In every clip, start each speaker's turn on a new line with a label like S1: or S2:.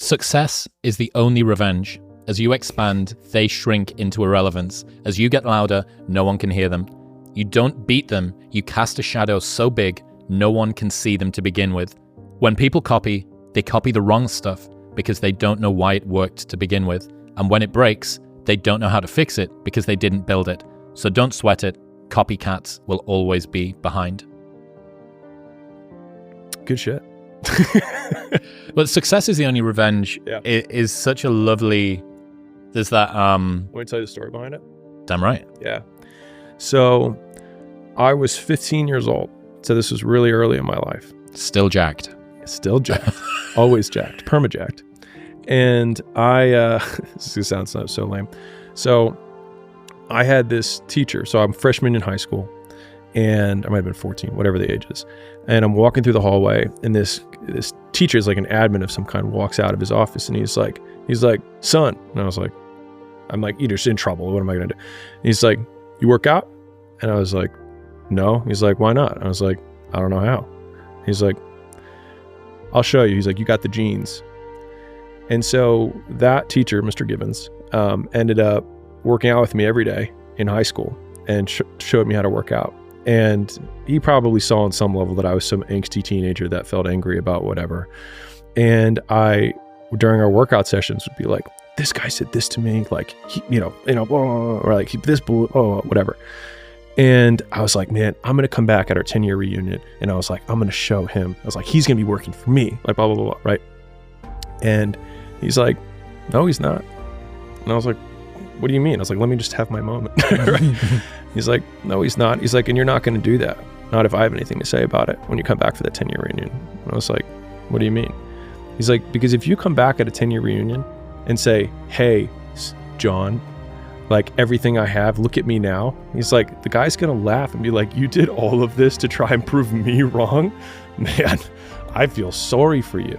S1: Success is the only revenge. As you expand, they shrink into irrelevance. As you get louder, no one can hear them. You don't beat them, you cast a shadow so big, no one can see them to begin with. When people copy, they copy the wrong stuff because they don't know why it worked to begin with. And when it breaks, they don't know how to fix it because they didn't build it. So don't sweat it. Copycats will always be behind.
S2: Good shit.
S1: But success is the only revenge.
S2: Yeah.
S1: It is such a lovely... There's that...
S2: Want me to tell you the story behind it?
S1: Damn right.
S2: Yeah. So I was 15 years old. So this was really early in my life.
S1: Still jacked.
S2: Still jacked. Always jacked. Perma-jacked. And I... this sounds so lame. So I had this teacher. So I'm a freshman in high school. And I might have been 14, whatever the age is. And I'm walking through the hallway, and this teacher is like an admin of some kind, walks out of his office, and he's like, son. And I was like, I'm like, you're just in trouble. What am I gonna do? And he's like, you work out? And I was like, no. He's like, why not? And I was like, I don't know how. He's like, I'll show you. He's like, you got the genes. And so that teacher, Mr. Gibbons, ended up working out with me every day in high school and showed me how to work out. And he probably saw on some level that I was some angsty teenager that felt angry about whatever. And I, during our workout sessions, would be like, this guy said this to me, like, or like this, whatever. And I was like, man, I'm going to come back at our 10-year reunion. And I was like, I'm going to show him. I was like, he's going to be working for me, like, blah, blah, blah, blah, right? And he's like, no, he's not. And I was like, what do you mean? I was like, let me just have my moment. Right? He's like, no, he's not. He's like, and you're not going to do that. Not if I have anything to say about it when you come back for the 10-year reunion. And I was like, what do you mean? He's like, because if you come back at a 10-year reunion and say, hey, John, like everything I have, look at me now. He's like, the guy's going to laugh and be like, you did all of this to try and prove me wrong? Man, I feel sorry for you.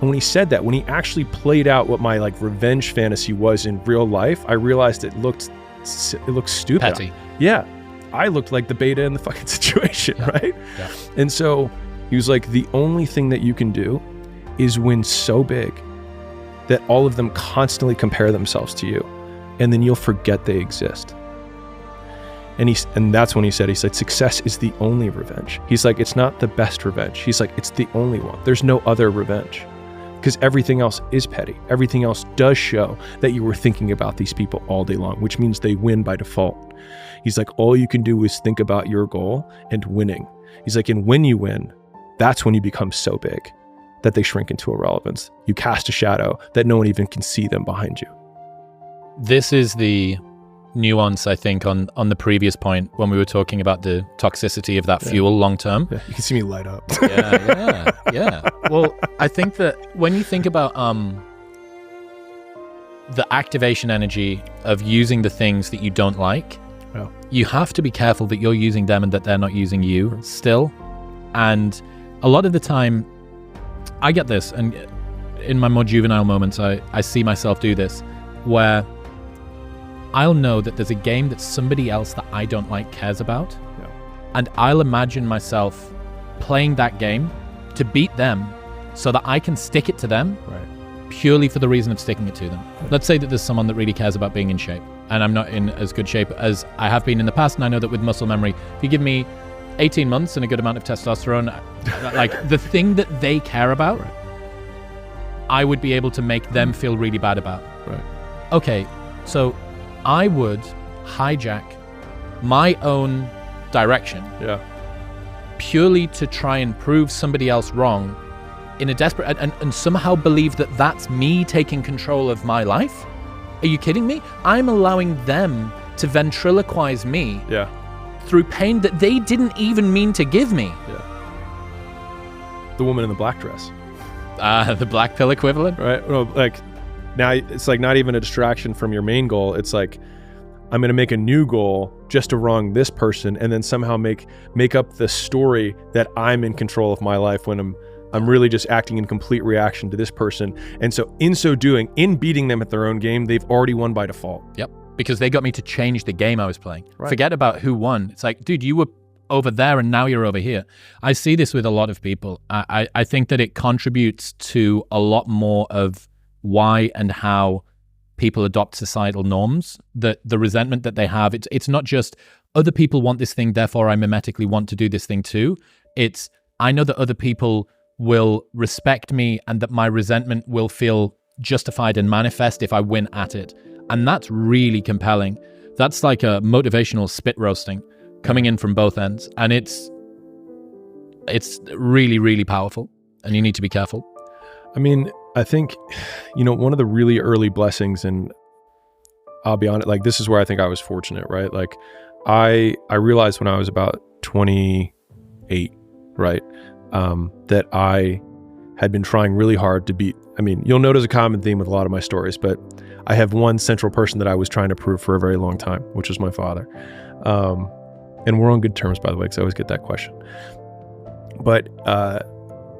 S2: And when he said that, when he actually played out what my like revenge fantasy was in real life, I realized it looked stupid.
S1: Petty.
S2: Yeah. I looked like the beta in the fucking situation,
S1: yeah.
S2: Right?
S1: Yeah.
S2: And so he was like, the only thing that you can do is win so big that all of them constantly compare themselves to you. And then you'll forget they exist. And that's when he said, success is the only revenge. He's like, it's not the best revenge. He's like, it's the only one. There's no other revenge. Because everything else is petty. Everything else does show that you were thinking about these people all day long, which means they win by default. He's like, all you can do is think about your goal and winning. He's like, and when you win, that's when you become so big that they shrink into irrelevance. You cast a shadow that no one even can see them behind you.
S1: This is the nuance, I think, on the previous point when we were talking about the toxicity of that fuel long term.
S2: Yeah, you can see me light up.
S1: Yeah. Well, I think that when you think about the activation energy of using the things that you don't like, you have to be careful that you're using them and that they're not using you still. And a lot of the time, I get this, and in my more juvenile moments, I see myself do this, where I'll know that there's a game that somebody else that I don't like cares about, and I'll imagine myself playing that game to beat them so that I can stick it to them purely for the reason of sticking it to them. Let's say that there's someone that really cares about being in shape, and I'm not in as good shape as I have been in the past, and I know that with muscle memory, if you give me 18 months and a good amount of testosterone, like the thing that they care about, I would be able to make them feel really bad about. Okay, so I would hijack my own direction purely to try and prove somebody else wrong in a desperate and somehow believe that that's me taking control of my life. Are you kidding me? I'm allowing them to ventriloquize me through pain that they didn't even mean to give me.
S2: The woman in the black dress.
S1: The black pill equivalent?
S2: Right? No, like now it's like not even a distraction from your main goal. It's like, I'm going to make a new goal just to wrong this person and then somehow make up the story that I'm in control of my life when I'm really just acting in complete reaction to this person. And so in so doing, in beating them at their own game, they've already won by default.
S1: Yep. Because they got me to change the game I was playing. Forget about who won. It's like, dude, you were over there and now you're over here. I see this with a lot of people. I think that it contributes to a lot more of why and how people adopt societal norms, the resentment that they have. It's not just other people want this thing, therefore I mimetically want to do this thing too. It's I know that other people will respect me and that my resentment will feel justified and manifest if I win at it. And that's really compelling. That's like a motivational spit roasting coming in from both ends. And it's really, really powerful. And you need to be careful.
S2: I mean, I think, one of the really early blessings, and I'll be honest, like, this is where I think I was fortunate, right? Like, I realized when I was about 28, right, that I had been trying really hard to beat. I mean, you'll notice a common theme with a lot of my stories, but I have one central person that I was trying to prove for a very long time, which was my father. And we're on good terms, by the way, because I always get that question. But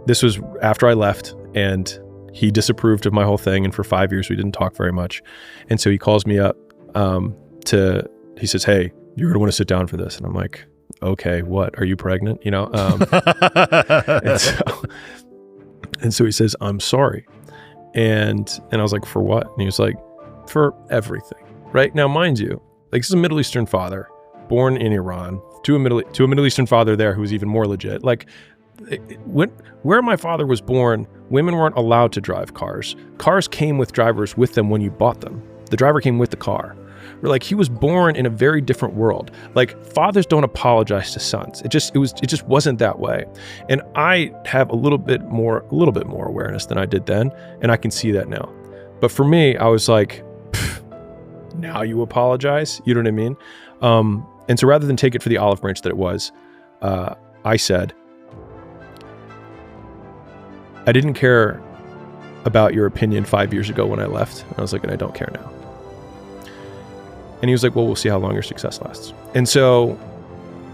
S2: this was after I left, and he disapproved of my whole thing. And for 5 years, we didn't talk very much. And so he calls me up he says, "Hey, you're going to want to sit down for this." And I'm like, "Okay, what? Are you pregnant?" And so he says, "I'm sorry." And I was like, "For what?" And he was like, "For everything." Right? Now, mind you, like, this is a Middle Eastern father, born in Iran, to a Middle Eastern father there who was even more legit. Like, where my father was born, women weren't allowed to drive cars. Cars came with drivers with them when you bought them. The driver came with the car. Like, he was born in a very different world. Like, fathers don't apologize to sons. It just wasn't that way. And I have a little bit more awareness than I did then, and I can see that now. But for me, I was like, now you apologize? You know what I mean? And so rather than take it for the olive branch that it was, I said, "I didn't care about your opinion 5 years ago when I left." And I was like, "And I don't care now." And he was like, "Well, we'll see how long your success lasts." And so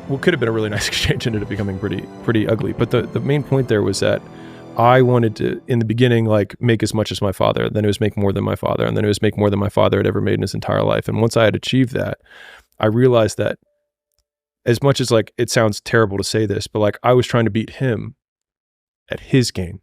S2: what could have been a really nice exchange ended up becoming pretty ugly. But the main point there was that I wanted to, in the beginning, like, make as much as my father. Then it was make more than my father. And then it was make more than my father had ever made in his entire life. And once I had achieved that, I realized that, as much as, like, it sounds terrible to say this, but, like, I was trying to beat him at his game.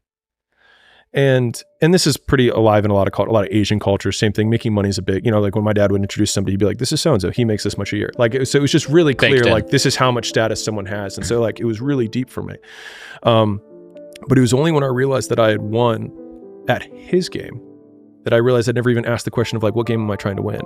S2: And this is pretty alive in a lot of Asian cultures. Same thing. Making money is a big, like, when my dad would introduce somebody, he'd be like, "This is so-and-so. He makes this much a year." Like, so it was just really clear, like, this is how much status someone has. And so, like, it was really deep for me. But it was only when I realized that I had won at his game that I realized I'd never even asked the question of, like, what game am I trying to win?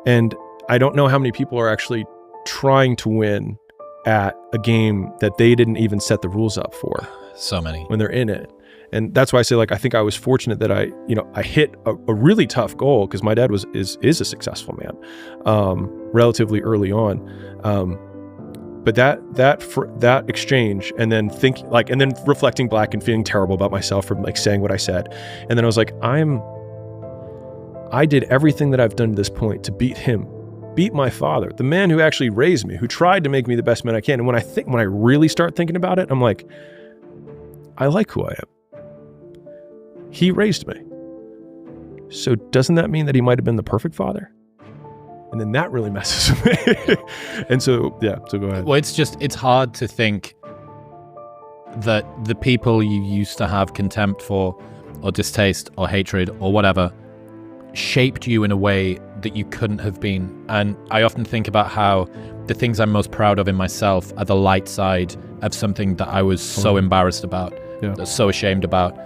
S2: And I don't know how many people are actually trying to win at a game that they didn't even set the rules up for.
S1: So many.
S2: When they're in it. And that's why I say, like, I think I was fortunate that I hit a really tough goal, because my dad is a successful man, relatively early on. But that exchange, and then and then reflecting back and feeling terrible about myself for, like, saying what I said. And then I was like, I did everything that I've done to this point to beat my father, the man who actually raised me, who tried to make me the best man I can. And when I really start thinking about it, I'm like, I like who I am. He raised me. So doesn't that mean that he might have been the perfect father? And then that really messes with me. And so go ahead.
S1: Well, it's hard to think that the people you used to have contempt for, or distaste, or hatred, or whatever, shaped you in a way that you couldn't have been. And I often think about how the things I'm most proud of in myself are the light side of something that I was so embarrassed about, so ashamed about.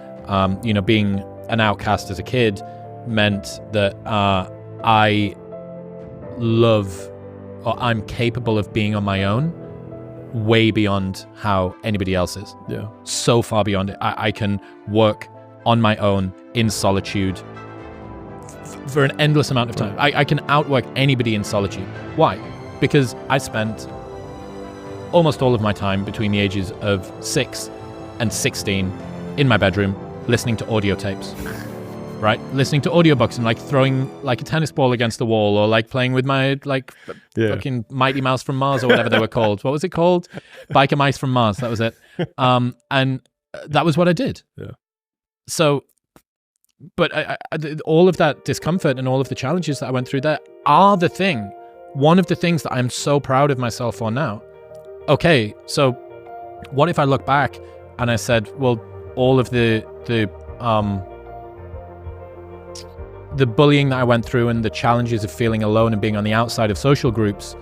S1: Being an outcast as a kid meant that I love, or I'm capable of being on my own way beyond how anybody else is.
S2: Yeah.
S1: So far beyond it. I can work on my own in solitude for an endless amount of time. I can outwork anybody in solitude. Why? Because I spent almost all of my time between the ages of 6 and 16 in my bedroom listening to audio tapes, right? Listening to audiobooks and, like, throwing, like, a tennis ball against the wall, or, like, playing with my, like, fucking Mighty Mouse from Mars, or whatever they were called. What was it called? Biker Mice from Mars. That was it. And that was what I did.
S2: Yeah.
S1: So, but all of that discomfort and all of the challenges that I went through there are one of the things that I'm so proud of myself for now. Okay, so what if I look back and I said, well, all of the the bullying that I went through and the challenges of feeling alone and being on the outside of social groups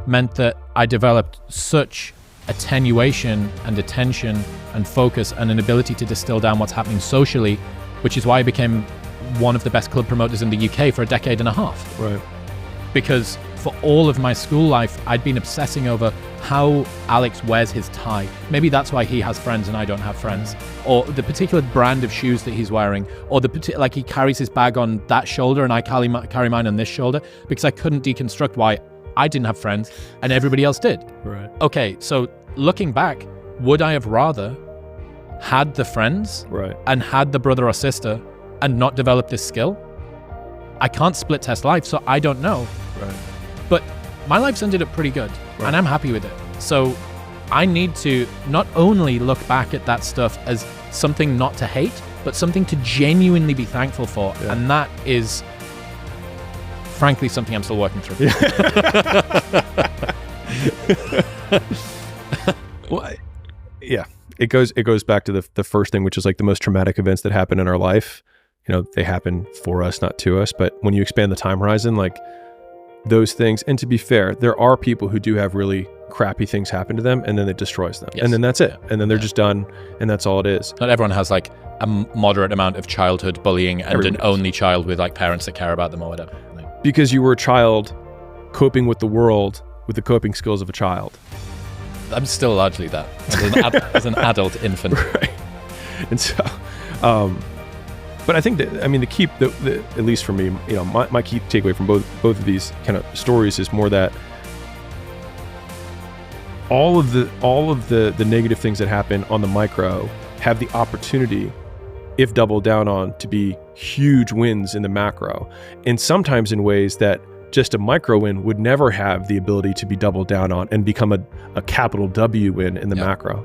S1: meant that I developed such attenuation and attention and focus and an ability to distill down what's happening socially, which is why I became one of the best club promoters in the UK for a decade and a half.
S2: Right.
S1: Because for all of my school life, I'd been obsessing over how Alex wears his tie. Maybe that's why he has friends and I don't have friends. Or the particular brand of shoes that he's wearing. Or like he carries his bag on that shoulder and I carry mine on this shoulder, because I couldn't deconstruct why I didn't have friends and everybody else did.
S2: Right.
S1: Okay, so looking back, would I have rather had the friends and had the brother or sister and not developed this skill? I can't split test life, so I don't know.
S2: Right.
S1: But my life's ended up pretty good and I'm happy with it. So I need to not only look back at that stuff as something not to hate, but something to genuinely be thankful for. Yeah. And that is, frankly, something I'm still working through.
S2: Well, yeah, it goes back to the first thing, which is like the most traumatic events that happen in our life. You know, they happen for us, not to us. But when you expand the time horizon, like those things, and to be fair, there are people who do have really crappy things happen to them and then it destroys them. Yes. And then that's it. And then they're just done. And that's all it is.
S1: Not everyone has like a moderate amount of childhood bullying and an only child with like parents that care about them or whatever.
S2: Because you were a child coping with the world with the coping skills of a child.
S1: I'm still largely that as an adult infant.
S2: Right. And so, but I think that, I mean, the key, at least for me, you know, my key takeaway from both of these kind of stories is more that all of the negative things that happen on the micro have the opportunity, if doubled down on, to be huge wins in the macro, and sometimes in ways that just a micro win would never have the ability to be doubled down on and become a capital W win in the macro.